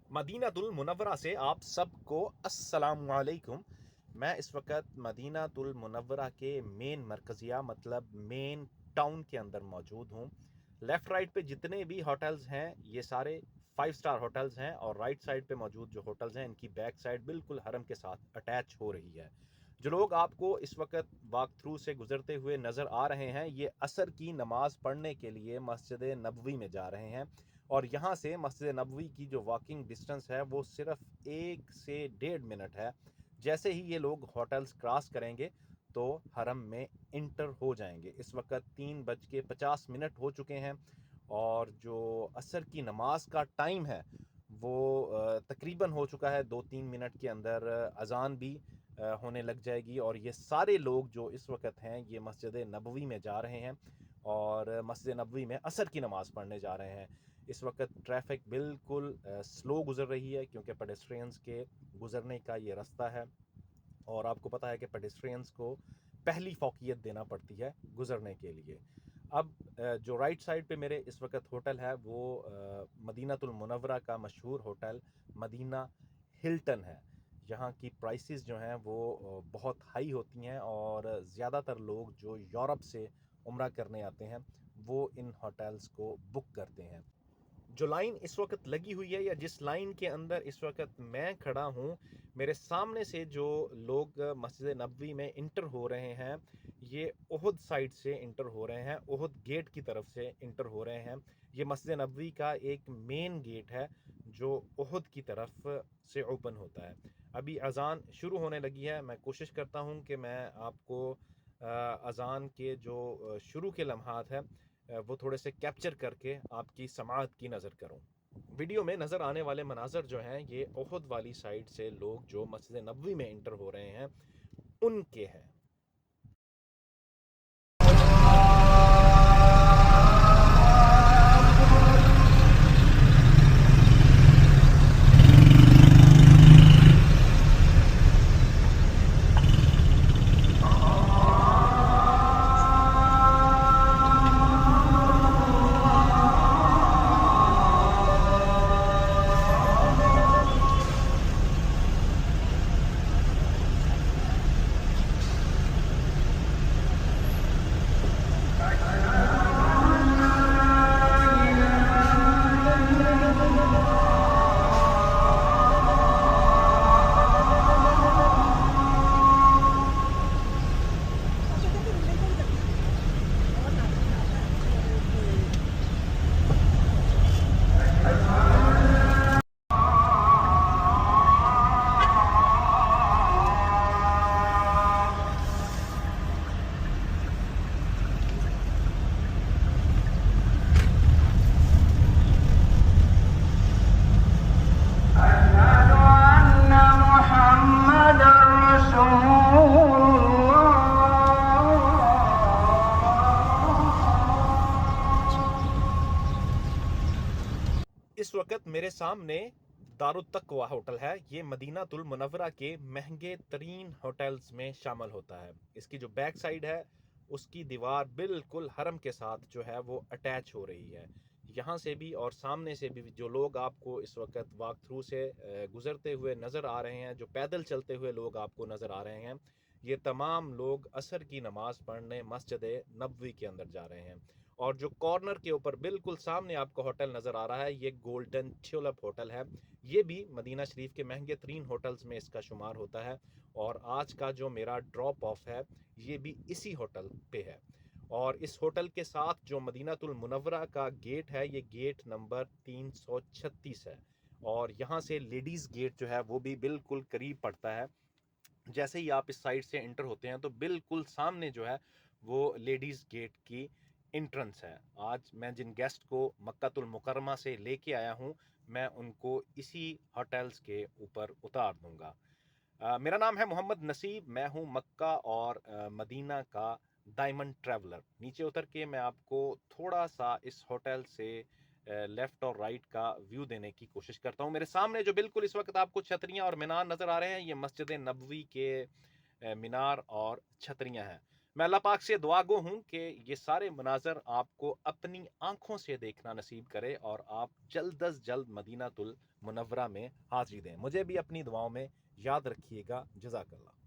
मदीनातुल मुनव्वरा से आप सबको अस्सलाम वालेकुम। मैं इस वक्त मदीनातुल मुनव्वरा के मेन मरकज़िया मतलब मेन टाउन के अंदर मौजूद हूँ। लेफ़्ट राइट पे जितने भी होटल्स हैं ये सारे 5 स्टार होटल्स हैं और राइट साइड पे मौजूद जो होटल्स हैं इनकी बैक साइड बिल्कुल हरम के साथ अटैच हो रही है। जो लोग आपको इस वक्त वॉक थ्रू से गुजरते हुए नज़र आ रहे हैं ये असर की नमाज पढ़ने के लिए मस्जिद नबवी में जा रहे हैं और यहाँ से मस्जिद नबवी की जो वॉकिंग डिस्टेंस है वो सिर्फ 1 से 1.5 मिनट है। जैसे ही ये लोग होटल्स क्रॉस करेंगे तो हरम में इंटर हो जाएंगे। इस वक्त 3:50 हो चुके हैं और जो असर की नमाज का टाइम है वो तकरीबन हो चुका है। 2-3 मिनट के अंदर अजान भी होने लग जाएगी और ये सारे लोग जो इस वक्त हैं ये मस्जिद नबवी में जा रहे हैं और मस्जिद नबवी में असर की नमाज़ पढ़ने जा रहे हैं। इस वक्त ट्रैफिक बिल्कुल स्लो गुजर रही है क्योंकि पेडेस्ट्रियंस के गुजरने का ये रास्ता है और आपको पता है कि पेडेस्ट्रियंस को पहली फ़ौक़ियत देना पड़ती है गुजरने के लिए। अब जो राइट साइड पे मेरे इस वक्त होटल है वो मदीनातुल मुनव्वरा का मशहूर होटल मदीना हिल्टन है। यहाँ की प्राइसेस जो हैं वो बहुत हाई होती हैं और ज़्यादातर लोग जो यूरोप से उम्रा करने आते हैं वो इन होटल्स को बुक करते हैं। जो लाइन इस वक्त लगी हुई है या जिस लाइन के अंदर इस वक्त मैं खड़ा हूँ, मेरे सामने से जो लोग मस्जिद नबवी में इंटर हो रहे हैं ये ओहद साइड से इंटर हो रहे हैं, ओहद गेट की तरफ से इंटर हो रहे हैं। ये मस्जिद नबवी का एक मेन गेट है जो ओहद की तरफ से ओपन होता है। अभी अजान शुरू होने लगी है। मैं कोशिश करता हूँ कि मैं आपको अजान के जो शुरू के लम्हात है वो थोड़े से कैप्चर करके आपकी समाअत की नज़र करूं। वीडियो में नज़र आने वाले मनाजर जो हैं ये ओहद वाली साइड से लोग जो मस्जिद नबवी में इंटर हो रहे हैं उनके हैं। इस वक्त मेरे सामने दारुत तक़वा होटल है। ये मदीनातुल मुनव्वरा के महंगे तरीन होटल्स में शामिल होता है। इसकी जो बैक साइड है उसकी दीवार बिल्कुल हरम के साथ जो है वो अटैच हो रही है। यहाँ से भी और सामने से भी जो लोग आपको इस वक्त वॉक थ्रू से गुजरते हुए नज़र आ रहे हैं, जो पैदल चलते हुए लोग आपको नज़र आ रहे हैं, ये तमाम लोग असर की नमाज़ पढ़ने मस्जिद नबवी के अंदर जा रहे हैं। और जो कॉर्नर के ऊपर बिल्कुल सामने आपको होटल नज़र आ रहा है ये गोल्डन ट्यूलिप होटल है। ये भी मदीना शरीफ के महंगे तरीन होटल्स में इसका शुमार होता है और आज का जो मेरा ड्रॉप ऑफ है ये भी इसी होटल पे है। और इस होटल के साथ जो मदीनातुल मुनव्वरा का गेट है ये गेट नंबर 336 है और यहाँ से लेडीज़ गेट जो है वो भी बिल्कुल करीब पड़ता है। जैसे ही आप इस साइड से एंटर होते हैं तो बिल्कुल सामने जो है वो लेडीज़ गेट की एंट्रेंस है। आज मैं जिन गेस्ट को मक्कातुल मुकर्रमा से लेके आया हूँ मैं उनको इसी होटल्स के ऊपर उतार दूंगा। मेरा नाम है मोहम्मद नसीब। मैं हूँ मक्का और मदीना का डायमंड ट्रैवलर। नीचे उतर के मैं आपको थोड़ा सा इस होटल से लेफ़्ट और राइट का व्यू देने की कोशिश करता हूँ। मेरे सामने जो बिल्कुल इस वक्त आपको छतरियाँ और मीनार नज़र आ रहे हैं ये मस्जिद नबवी के मीनार और छतरियाँ हैं। मैं अल्लाह पाक से दुआ गो हूँ कि ये सारे मनाजर आपको अपनी आंखों से देखना नसीब करे और आप जल्द अज जल्द मदीनातुल मुनव्वरा में हाज़िरी दें। मुझे भी अपनी दुआओं में याद रखिएगा। जज़ाकल्लाह।